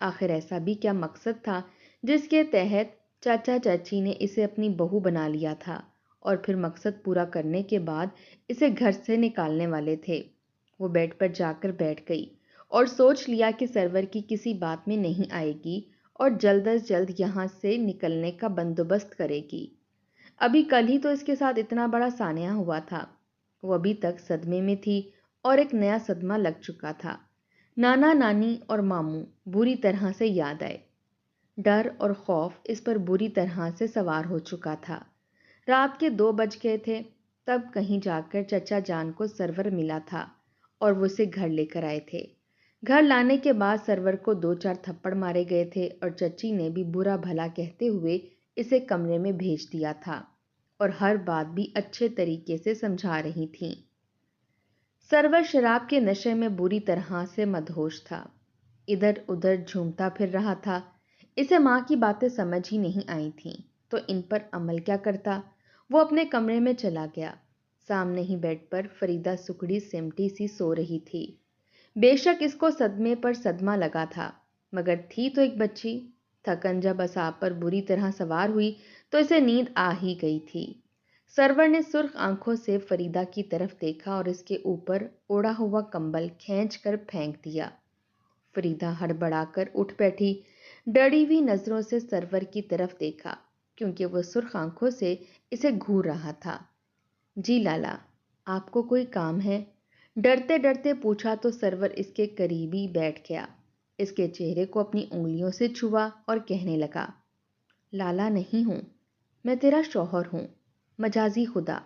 آخر ایسا بھی کیا مقصد تھا جس کے تحت چاچا چاچی نے اسے اپنی بہو بنا لیا تھا اور پھر مقصد پورا کرنے کے بعد اسے گھر سے نکالنے والے تھے؟ وہ بیڈ پر جا کر بیٹھ گئی اور سوچ لیا کہ سرور کی کسی بات میں نہیں آئے گی اور جلد از جلد یہاں سے نکلنے کا بندوبست کرے گی۔ ابھی کل ہی تو اس کے ساتھ اتنا بڑا سانحہ ہوا تھا۔ وہ ابھی تک صدمے میں تھی اور ایک نیا صدمہ لگ چکا تھا۔ نانا نانی اور ماموں بری طرح سے یاد آئے۔ ڈر اور خوف اس پر بری طرح سے سوار ہو چکا تھا۔ رات کے 2 بج گئے تھے تب کہیں جا کر چچا جان کو سرور ملا تھا اور وہ اسے گھر لے کر آئے تھے۔ گھر لانے کے بعد سرور کو 2-4 تھپڑ مارے گئے تھے اور چچی نے بھی برا بھلا کہتے ہوئے اسے کمرے میں بھیج دیا تھا اور ہر بات بھی اچھے طریقے سے سمجھا رہی تھیں۔ سرور شراب کے نشے میں بری طرح سے مدہوش تھا، ادھر ادھر جھومتا پھر رہا تھا۔ اسے ماں کی باتیں سمجھ ہی نہیں آئی تھیں تو ان پر عمل کیا کرتا؟ وہ اپنے کمرے میں چلا گیا۔ سامنے ہی بیڈ پر فریدہ سکڑی سمٹی سی سو رہی تھی۔ بے شک اس کو صدمے پر صدمہ لگا تھا، مگر تھی تو ایک بچی۔ تھکن جب اعصاب پر بری طرح سوار ہوئی تو اسے نیند آ ہی گئی تھی۔ سرور نے سرخ آنکھوں سے فریدہ کی طرف دیکھا اور اس کے اوپر اوڑھا ہوا کمبل کھینچ کر پھینک دیا۔ فریدہ ہڑبڑا کر اٹھ بیٹھی، ڈری ہوئی نظروں سے سرور کی طرف دیکھا کیونکہ وہ سرخ آنکھوں سے اسے گھور رہا تھا۔ جی لالا، آپ کو کوئی کام ہے؟ ڈرتے ڈرتے پوچھا تو سرور اس کے قریب ہی بیٹھ گیا، اس کے چہرے کو اپنی انگلیوں سے چھوا اور کہنے لگا، لالا نہیں ہوں، میں تیرا شوہر ہوں، مجازی خدا۔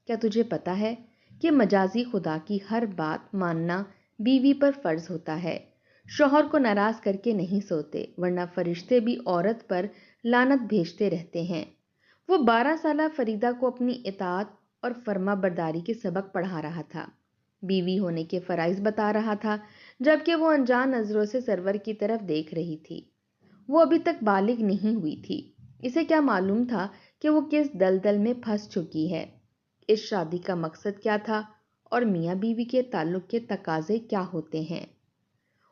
کیا تجھے پتا ہے کہ مجازی خدا کی ہر بات ماننا بیوی پر فرض ہوتا ہے؟ شوہر کو ناراض کر کے نہیں سوتے، ورنہ فرشتے بھی عورت پر لعنت بھیجتے رہتے ہیں۔ وہ 12 سالہ فریدہ کو اپنی اطاعت اور فرما برداری کے سبق پڑھا رہا تھا، بیوی ہونے کے فرائض بتا رہا تھا، جبکہ وہ انجان نظروں سے سرور کی طرف دیکھ رہی تھی۔ وہ ابھی تک بالغ نہیں ہوئی تھی، اسے کیا معلوم تھا کہ وہ کس دلدل میں پھنس چکی ہے، اس شادی کا مقصد کیا تھا اور میاں بیوی کے تعلق کے تقاضے کیا ہوتے ہیں۔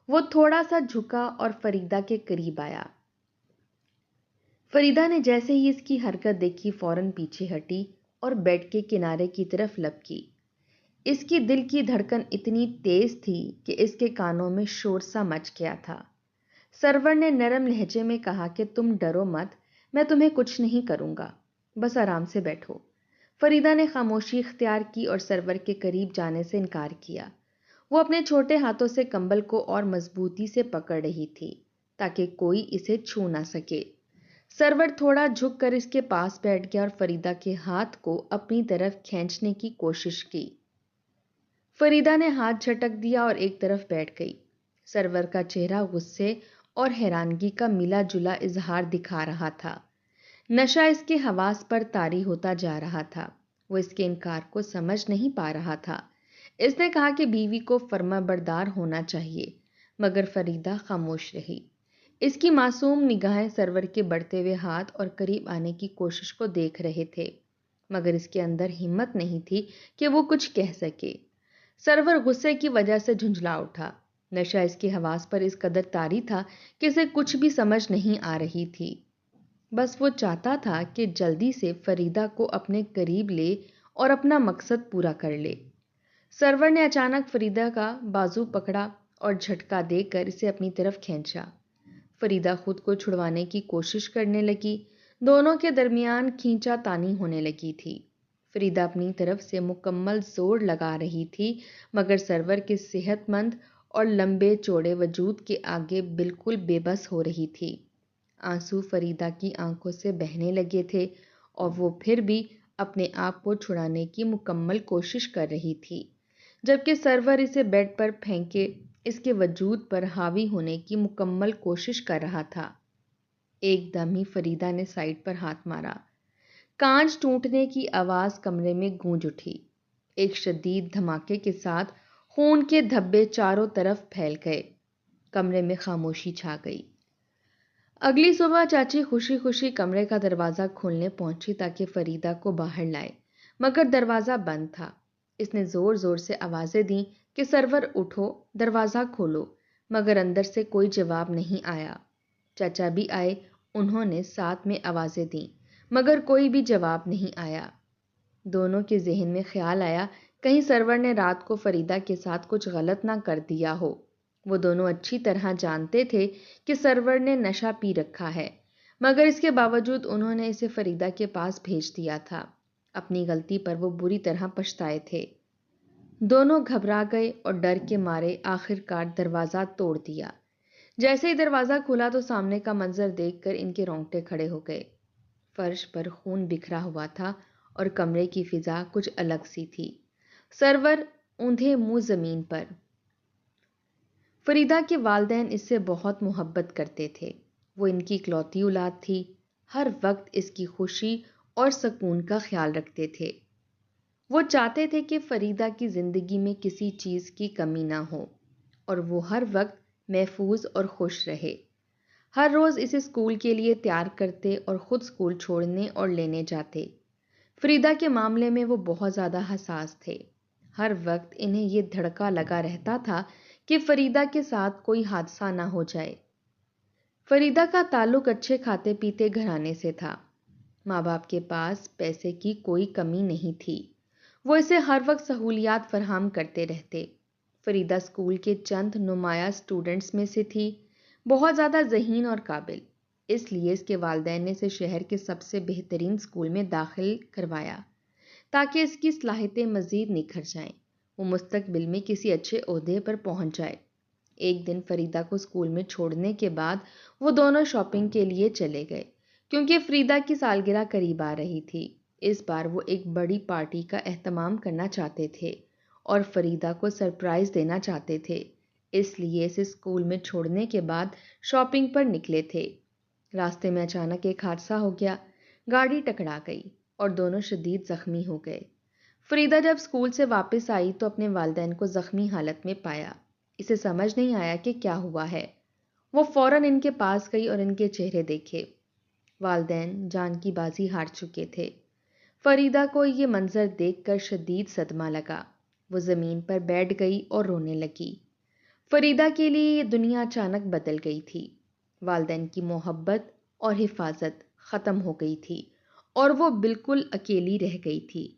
وہ تھوڑا سا جھکا اور فریدہ کے قریب آیا۔ فریدہ نے جیسے ہی اس کی حرکت دیکھی فوراً پیچھے ہٹی اور بیڈ کے کنارے کی طرف لپ کی۔ اس کی دل کی دھڑکن اتنی تیز تھی کہ اس کے کانوں میں شور سا مچ گیا تھا۔ سرور نے نرم لہجے میں کہا کہ تم ڈرو مت، میں تمہیں کچھ نہیں کروں گا، بس آرام سے بیٹھو۔ فریدہ نے خاموشی اختیار کی اور سرور کے قریب جانے سے انکار کیا۔ وہ اپنے چھوٹے ہاتھوں سے کمبل کو اور مضبوطی سے پکڑ رہی تھی تاکہ کوئی اسے چھو نہ سکے۔ سرور تھوڑا جھک کر اس کے پاس بیٹھ گیا اور فریدہ کے ہاتھ کو اپنی طرف کھینچنے کی کوشش کی۔ فریدہ نے ہاتھ جھٹک دیا اور ایک طرف بیٹھ گئی۔ سرور کا چہرہ غصے اور حیرانگی کا ملا جلا اظہار دکھا رہا تھا۔ نشہ اس کے حواس پر طاری ہوتا جا رہا تھا۔ وہ اس کے انکار کو سمجھ نہیں پا رہا تھا۔ اس نے کہا کہ بیوی کو فرما بردار ہونا چاہیے، مگر فریدہ خاموش رہی۔ اس کی معصوم نگاہیں سرور کے بڑھتے ہوئے ہاتھ اور قریب آنے کی کوشش کو دیکھ رہے تھے، مگر اس کے اندر ہمت نہیں تھی کہ وہ کچھ کہہ سکے۔ سرور غصے کی وجہ سے جھنجھلا اٹھا۔ نشہ اس کے حواس پر اس قدر طاری تھا کہ اسے کچھ بھی سمجھ نہیں آ رہی تھی۔ بس وہ چاہتا تھا کہ جلدی سے فریدہ کو اپنے قریب لے اور اپنا مقصد پورا کر لے۔ سرور نے اچانک فریدہ کا بازو پکڑا اور جھٹکا دے کر اسے اپنی طرف کھینچا۔ فریدہ خود کو چھڑوانے کی کوشش کرنے لگی، دونوں کے درمیان کھینچا تانی ہونے لگی تھی۔ فریدہ اپنی طرف سے مکمل زور لگا رہی تھی، مگر سرور کے صحت مند اور لمبے چوڑے وجود کے آگے بالکل بے بس ہو رہی تھی۔ آنسو فریدہ کی آنکھوں سے بہنے لگے تھے اور وہ پھر بھی اپنے آپ کو چھڑانے کی مکمل کوشش کر رہی تھی، جبکہ سرور اسے بیڈ پر پھینکے اس کے وجود پر حاوی ہونے کی مکمل کوشش کر رہا تھا۔ ایک دم ہی فریدہ نے سائیڈ پر ہاتھ مارا۔ کانچ ٹوٹنے کی آواز کمرے میں گونج اٹھی۔ ایک شدید دھماکے کے ساتھ خون کے دھبے چاروں طرف پھیل گئے۔ کمرے میں خاموشی چھا گئی۔ اگلی صبح چاچی خوشی خوشی کمرے کا دروازہ کھولنے پہنچی تاکہ فریدہ کو باہر لائے، مگر دروازہ بند تھا۔ اس نے زور زور سے آوازیں دیں کہ سرور اٹھو، دروازہ کھولو، مگر اندر سے کوئی جواب نہیں آیا۔ چچا بھی آئے، انہوں نے ساتھ میں آوازیں دیں، مگر کوئی بھی جواب نہیں آیا۔ دونوں کے ذہن میں خیال آیا کہیں سرور نے رات کو فریدہ کے ساتھ کچھ غلط نہ کر دیا ہو۔ وہ دونوں اچھی طرح جانتے تھے کہ سرور نے نشہ پی رکھا ہے، مگر اس کے باوجود انہوں نے اسے فریدہ کے پاس بھیج دیا تھا۔ اپنی غلطی پر وہ بری طرح پچھتائے تھے۔ دونوں گھبرا گئے اور ڈر کے مارے آخر کار دروازہ توڑ دیا۔ جیسے ہی دروازہ کھلا تو سامنے کا منظر دیکھ کر ان کے رونگٹے کھڑے ہو گئے۔ فرش پر خون بکھرا ہوا تھا اور کمرے کی فضا کچھ الگ سی تھی۔ سرور اوندھے منہ زمین پر۔ فریدہ کے والدین اس سے بہت محبت کرتے تھے۔ وہ ان کی اکلوتی اولاد تھی، ہر وقت اس کی خوشی اور سکون کا خیال رکھتے تھے۔ وہ چاہتے تھے کہ فریدہ کی زندگی میں کسی چیز کی کمی نہ ہو اور وہ ہر وقت محفوظ اور خوش رہے۔ ہر روز اسے اسکول کے لیے تیار کرتے اور خود اسکول چھوڑنے اور لینے جاتے۔ فریدہ کے معاملے میں وہ بہت زیادہ حساس تھے۔ ہر وقت انہیں یہ دھڑکا لگا رہتا تھا کہ فریدہ کے ساتھ کوئی حادثہ نہ ہو جائے۔ فریدہ کا تعلق اچھے کھاتے پیتے گھرانے سے تھا۔ ماں باپ کے پاس پیسے کی کوئی کمی نہیں تھی۔ وہ اسے ہر وقت سہولیات فراہم کرتے رہتے۔ فریدہ اسکول کے چند نمایاں اسٹوڈنٹس میں سے تھی، بہت زیادہ ذہین اور قابل۔ اس لیے اس کے والدین نے اسے شہر کے سب سے بہترین اسکول میں داخل کروایا تاکہ اس کی صلاحیتیں مزید نکھر جائیں، وہ مستقبل میں کسی اچھے عہدے پر پہنچ جائے۔ ایک دن فریدہ کو اسکول میں چھوڑنے کے بعد وہ دونوں شاپنگ کے لیے چلے گئے، کیونکہ فریدہ کی سالگرہ قریب آ رہی تھی۔ اس بار وہ ایک بڑی پارٹی کا اہتمام کرنا چاہتے تھے اور فریدہ کو سرپرائز دینا چاہتے تھے، اس لیے اسے اسکول میں چھوڑنے کے بعد شاپنگ پر نکلے تھے۔ راستے میں اچانک ایک حادثہ ہو گیا، گاڑی ٹکرا گئی اور دونوں شدید زخمی ہو گئے۔ فریدہ جب اسکول سے واپس آئی تو اپنے والدین کو زخمی حالت میں پایا۔ اسے سمجھ نہیں آیا کہ کیا ہوا ہے۔ وہ فوراً ان کے پاس گئی اور ان کے چہرے دیکھے۔ والدین جان کی بازی ہار چکے تھے۔ فریدہ کو یہ منظر دیکھ کر شدید صدمہ لگا۔ وہ زمین پر بیٹھ گئی اور رونے لگی۔ فریدہ کے لیے یہ دنیا اچانک بدل گئی تھی۔ والدین کی محبت اور حفاظت ختم ہو گئی تھی اور وہ بالکل اکیلی رہ گئی تھی۔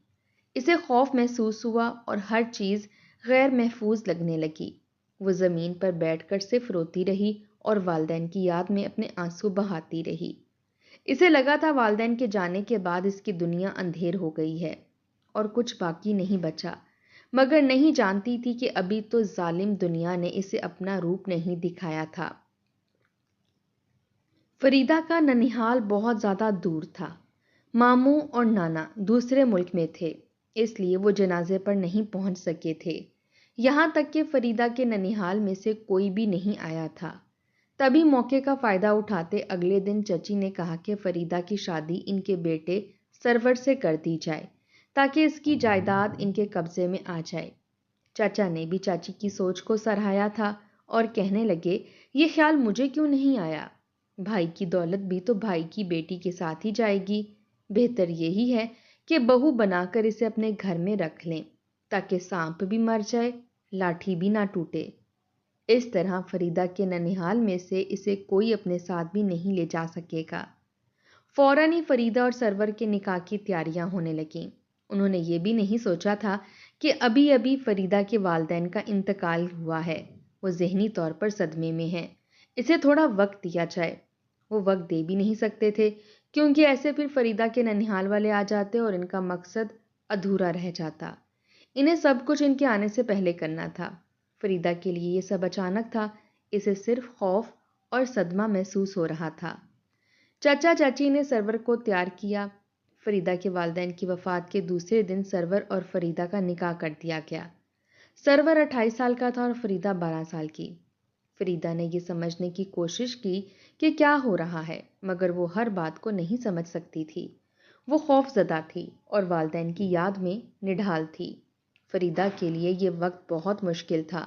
اسے خوف محسوس ہوا اور ہر چیز غیر محفوظ لگنے لگی۔ وہ زمین پر بیٹھ کر صرف روتی رہی اور والدین کی یاد میں اپنے آنسو بہاتی رہی۔ اسے لگا تھا والدین کے جانے کے بعد اس کی دنیا اندھیر ہو گئی ہے اور کچھ باقی نہیں بچا، مگر نہیں جانتی تھی کہ ابھی تو ظالم دنیا نے اسے اپنا روپ نہیں دکھایا تھا۔ فریدہ کا ننیحال بہت زیادہ دور تھا۔ ماموں اور نانا دوسرے ملک میں تھے، اس لیے وہ جنازے پر نہیں پہنچ سکے تھے۔ یہاں تک کہ فریدہ کے ننیحال میں سے کوئی بھی نہیں آیا تھا۔ تبھی موقع کا فائدہ اٹھاتے اگلے دن چچی نے کہا کہ فریدہ کی شادی ان کے بیٹے سرور سے کر دی جائے تاکہ اس کی جائیداد ان کے قبضے میں آ جائے۔ چچا نے بھی چاچی کی سوچ کو سراہا تھا اور کہنے لگے، یہ خیال مجھے کیوں نہیں آیا؟ بھائی کی دولت بھی تو بھائی کی بیٹی کے ساتھ ہی جائے گی۔ بہتر یہی ہے کہ بہو بنا کر اسے اپنے گھر میں رکھ لیں تاکہ سانپ بھی مر جائے، لاٹھی بھی نہ ٹوٹے۔ اس طرح فریدہ کے ننیحال میں سے اسے کوئی اپنے ساتھ بھی نہیں لے جا سکے گا۔ فوراً ہی فریدہ اور سرور کے نکاح کی تیاریاں ہونے لگیں۔ انہوں نے یہ بھی نہیں سوچا تھا کہ ابھی ابھی فریدہ کے والدین کا انتقال ہوا ہے، وہ ذہنی طور پر صدمے میں ہیں، اسے تھوڑا وقت دیا جائے۔ وہ وقت دے بھی نہیں سکتے تھے کیونکہ ایسے پھر فریدہ کے ننیحال والے آ جاتے اور ان کا مقصد ادھورا رہ جاتا۔ انہیں سب کچھ ان کے آنے سے پہلے کرنا تھا۔ فریدہ کے لیے یہ سب اچانک تھا، اسے صرف خوف اور صدمہ محسوس ہو رہا تھا۔ چچا چاچی نے سرور کو تیار کیا۔ فریدہ کے والدین کی وفات کے دوسرے دن سرور اور فریدہ کا نکاح کر دیا گیا۔ سرور 28 سال کا تھا اور فریدہ 12 سال کی۔ فریدہ نے یہ سمجھنے کی کوشش کی کہ کیا ہو رہا ہے، مگر وہ ہر بات کو نہیں سمجھ سکتی تھی۔ وہ خوف زدہ تھی اور والدین کی یاد میں نڈھال تھی۔ فریدہ کے لیے یہ وقت بہت مشکل تھا۔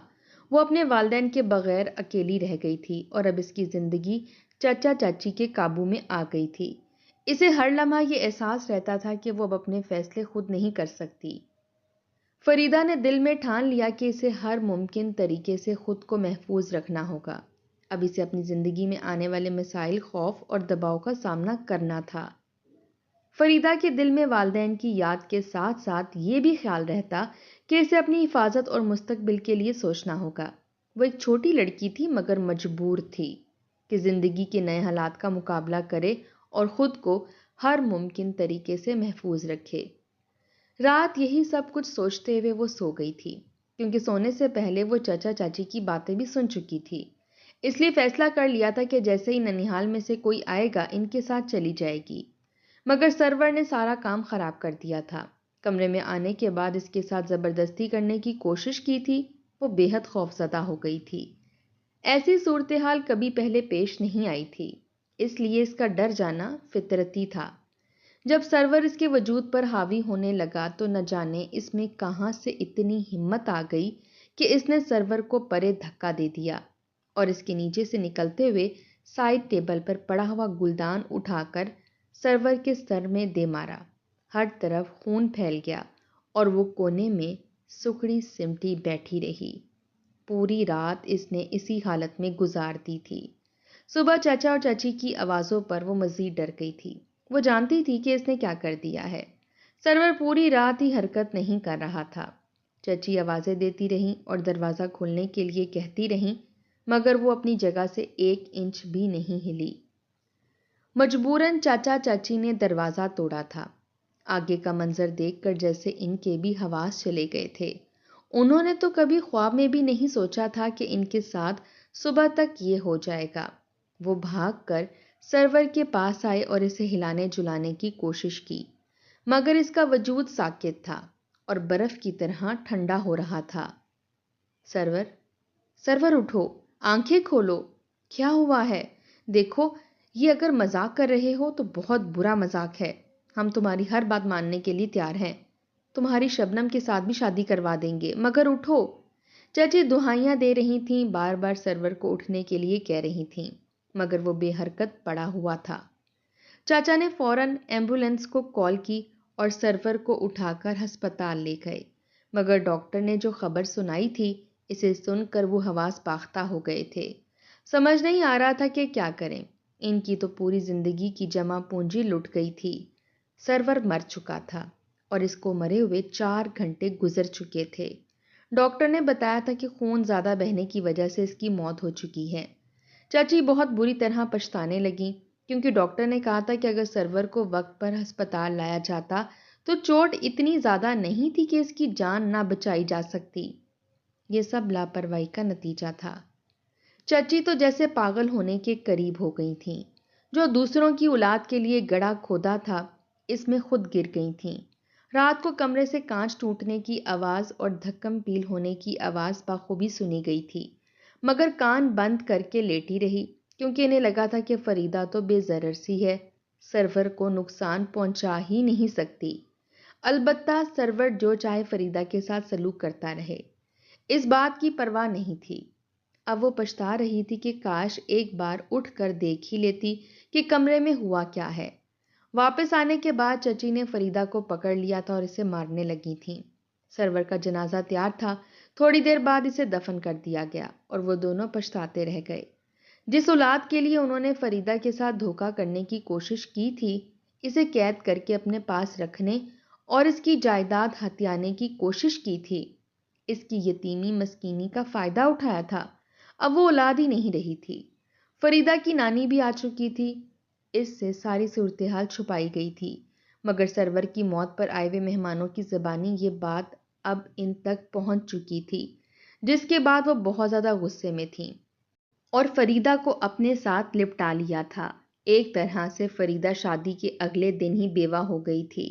وہ اپنے والدین کے بغیر اکیلی رہ گئی تھی اور اب اس کی زندگی چچا چاچی کے قابو میں آ گئی تھی۔ اسے ہر لمحہ یہ احساس رہتا تھا کہ وہ اب اپنے فیصلے خود نہیں کر سکتی۔ فریدہ نے دل میں ٹھان لیا کہ اسے ہر ممکن طریقے سے خود کو محفوظ رکھنا ہوگا۔ اب اسے اپنی زندگی میں آنے والے مسائل، خوف اور دباؤ کا سامنا کرنا تھا۔ فریدہ کے دل میں والدین کی یاد کے ساتھ ساتھ یہ بھی خیال رہتا کہ اسے اپنی حفاظت اور مستقبل کے لیے سوچنا ہوگا۔ وہ ایک چھوٹی لڑکی تھی مگر مجبور تھی کہ زندگی کے نئے حالات کا مقابلہ کرے اور خود کو ہر ممکن طریقے سے محفوظ رکھے۔ رات یہی سب کچھ سوچتے ہوئے وہ سو گئی تھی، کیونکہ سونے سے پہلے وہ چچا چاچی کی باتیں بھی سن چکی تھی۔ اس لیے فیصلہ کر لیا تھا کہ جیسے ہی ننیہال میں سے کوئی آئے گا ان کے ساتھ چلی جائے گی۔ مگر سرور نے سارا کام خراب کر دیا تھا۔ کمرے میں آنے کے بعد اس کے ساتھ زبردستی کرنے کی کوشش کی تھی۔ وہ بے حد خوفزدہ ہو گئی تھی۔ ایسی صورتحال کبھی پہلے پیش نہیں آئی تھی، اس لیے اس کا ڈر جانا فطرتی تھا۔ جب سرور اس کے وجود پر حاوی ہونے لگا تو نہ جانے اس میں کہاں سے اتنی ہمت آ گئی کہ اس نے سرور کو پرے دھکا دے دیا اور اس کے نیچے سے نکلتے ہوئے سائیڈ ٹیبل پر پڑا ہوا گلدان اٹھا کر سرور کے سر میں دے مارا۔ ہر طرف خون پھیل گیا اور وہ کونے میں سکڑی سمٹی بیٹھی رہی۔ پوری رات اس نے اسی حالت میں گزار دی تھی۔ صبح چچا اور چچی کی آوازوں پر وہ مزید ڈر گئی تھی۔ وہ جانتی تھی کہ اس نے کیا کر دیا ہے۔ سرور پوری رات ہی حرکت نہیں کر رہا تھا۔ چچی آوازیں دیتی رہیں اور دروازہ کھولنے کے لیے کہتی رہیں، مگر وہ اپنی جگہ سے 1 انچ بھی نہیں ہلی۔ مجبوراً چاچا چاچی نے دروازہ توڑا تھا۔ آگے کا منظر دیکھ کر جیسے ان کے بھی حواس چلے گئے تھے۔ انہوں نے تو کبھی خواب میں بھی نہیں سوچا تھا کہ ان کے ساتھ صبح تک یہ ہو جائے گا۔ وہ بھاگ کر سرور کے پاس آئے اور اسے ہلانے جلانے کی کوشش کی، مگر اس کا وجود ساکت تھا اور برف کی طرح ٹھنڈا ہو رہا تھا۔ سرور، سرور اٹھو، آنکھیں کھولو، کیا ہوا ہے؟ دیکھو، یہ اگر مذاق کر رہے ہو تو بہت برا مذاق ہے۔ ہم تمہاری ہر بات ماننے کے لیے تیار ہیں۔ تمہاری شبنم کے ساتھ بھی شادی کروا دیں گے، مگر اٹھو۔ چچی دہائیاں دے رہی تھیں، بار بار سرور کو اٹھنے کے لیے کہہ رہی تھیں، مگر وہ بے حرکت پڑا ہوا تھا۔ چاچا نے فوراً ایمبولینس کو کال کی اور سرور کو اٹھا کر ہسپتال لے گئے، مگر ڈاکٹر نے جو خبر سنائی تھی اسے سن کر وہ حواس باختہ ہو گئے تھے۔ سمجھ نہیں آ رہا تھا کہ کیا کریں۔ ان کی تو پوری زندگی کی جمع پونجی لٹ گئی تھی۔ سرور مر چکا تھا اور اس کو مرے ہوئے 4 گھنٹے گزر چکے تھے۔ ڈاکٹر نے بتایا تھا کہ خون زیادہ بہنے کی وجہ سے اس کی موت ہو چکی ہے۔ چاچی بہت بری طرح پچھتانے لگیں، کیونکہ ڈاکٹر نے کہا تھا کہ اگر سرور کو وقت پر ہسپتال لایا جاتا تو چوٹ اتنی زیادہ نہیں تھی کہ اس کی جان نہ بچائی جا سکتی۔ یہ سب لاپرواہی کا نتیجہ تھا۔ چچی تو جیسے پاگل ہونے کے قریب ہو گئی تھیں۔ جو دوسروں کی اولاد کے لیے گڑھا کھودا تھا، اس میں خود گر گئی تھیں۔ رات کو کمرے سے کانچ ٹوٹنے کی آواز اور دھکم پیل ہونے کی آواز بخوبی سنی گئی تھی، مگر کان بند کر کے لیٹی رہی، کیونکہ انہیں لگا تھا کہ فریدہ تو بے ضرر سی ہے، سرور کو نقصان پہنچا ہی نہیں سکتی۔ البتہ سرور جو چاہے فریدہ کے ساتھ سلوک کرتا رہے، اس بات کی پرواہ نہیں تھی۔ اب وہ پچھتا رہی تھی کہ کاش ایک بار اٹھ کر دیکھ ہی لیتی کہ کمرے میں ہوا کیا ہے۔ واپس آنے کے بعد چچی نے فریدہ کو پکڑ لیا تھا اور اسے مارنے لگی تھیں۔ سرور کا جنازہ تیار تھا، تھوڑی دیر بعد اسے دفن کر دیا گیا اور وہ دونوں پچھتاتے رہ گئے۔ جس اولاد کے لیے انہوں نے فریدہ کے ساتھ دھوکہ کرنے کی کوشش کی تھی، اسے قید کر کے اپنے پاس رکھنے اور اس کی جائیداد ہتھیانے کی کوشش کی تھی، اس کی یتیمی مسکینی کا فائدہ اٹھایا تھا، اب وہ اولاد ہی نہیں رہی تھی۔ فریدہ کی نانی بھی آ چکی تھی، اس سے ساری صورتحال چھپائی گئی تھی، مگر سرور کی موت پر آئے ہوئے مہمانوں کی زبانی یہ بات اب ان تک پہنچ چکی تھی، جس کے بعد وہ بہت زیادہ غصے میں تھیں اور فریدہ کو اپنے ساتھ لپٹا لیا تھا۔ ایک طرح سے فریدہ شادی کے اگلے دن ہی بیوہ ہو گئی تھی۔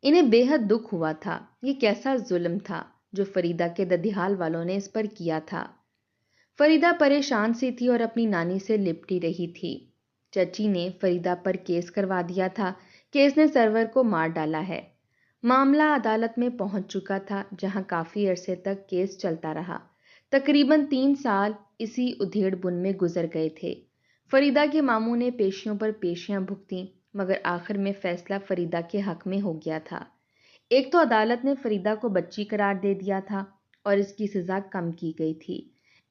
انہیں بے حد دکھ ہوا تھا۔ یہ کیسا ظلم تھا جو فریدہ کے ددھیال والوں نے اس پر کیا تھا۔ فریدہ پریشان سی تھی اور اپنی نانی سے لپٹی رہی تھی۔ چچی نے فریدہ پر کیس کروا دیا تھا کہ اس نے سرور کو مار ڈالا ہے۔ معاملہ عدالت میں پہنچ چکا تھا، جہاں کافی عرصے تک کیس چلتا رہا۔ تقریباً 3 سال اسی ادھیڑ بن میں گزر گئے تھے۔ فریدہ کے ماموں نے پیشیوں پر پیشیاں بھگتیں، مگر آخر میں فیصلہ فریدہ کے حق میں ہو گیا تھا۔ ایک تو عدالت نے فریدہ کو بچی قرار دے دیا تھا اور اس کی سزا کم کی گئی تھی۔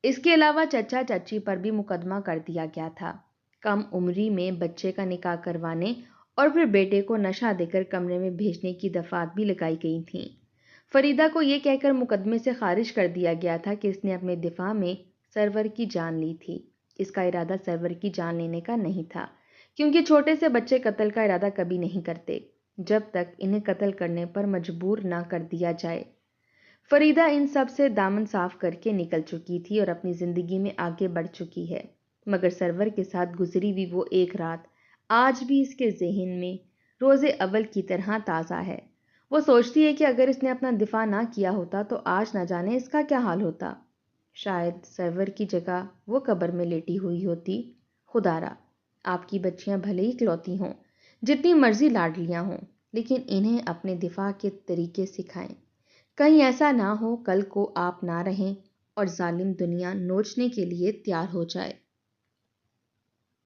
اس کے علاوہ چچا چچی پر بھی مقدمہ کر دیا گیا تھا۔ کم عمری میں بچے کا نکاح کروانے اور پھر بیٹے کو نشہ دے کر کمرے میں بھیجنے کی دفعات بھی لگائی گئی تھیں۔ فریدہ کو یہ کہہ کر مقدمے سے خارج کر دیا گیا تھا کہ اس نے اپنے دفاع میں سرور کی جان لی تھی۔ اس کا ارادہ سرور کی جان لینے کا نہیں تھا، کیونکہ چھوٹے سے بچے قتل کا ارادہ کبھی نہیں کرتے جب تک انہیں قتل کرنے پر مجبور نہ کر دیا جائے۔ فریدہ ان سب سے دامن صاف کر کے نکل چکی تھی اور اپنی زندگی میں آگے بڑھ چکی ہے، مگر سرور کے ساتھ گزری ہوئی وہ ایک رات آج بھی اس کے ذہن میں روز اول کی طرح تازہ ہے۔ وہ سوچتی ہے کہ اگر اس نے اپنا دفاع نہ کیا ہوتا تو آج نہ جانے اس کا کیا حال ہوتا۔ شاید سرور کی جگہ وہ قبر میں لیٹی ہوئی ہوتی۔ خدارا، آپ کی بچیاں بھلے ہی اکلوتی ہوں، جتنی مرضی لاڈلیاں ہوں، لیکن انہیں اپنے دفاع کے طریقے سکھائیں۔ کہیں ایسا نہ ہو کل کو آپ نہ رہیں اور ظالم دنیا نوچنے کے لیے تیار ہو جائے۔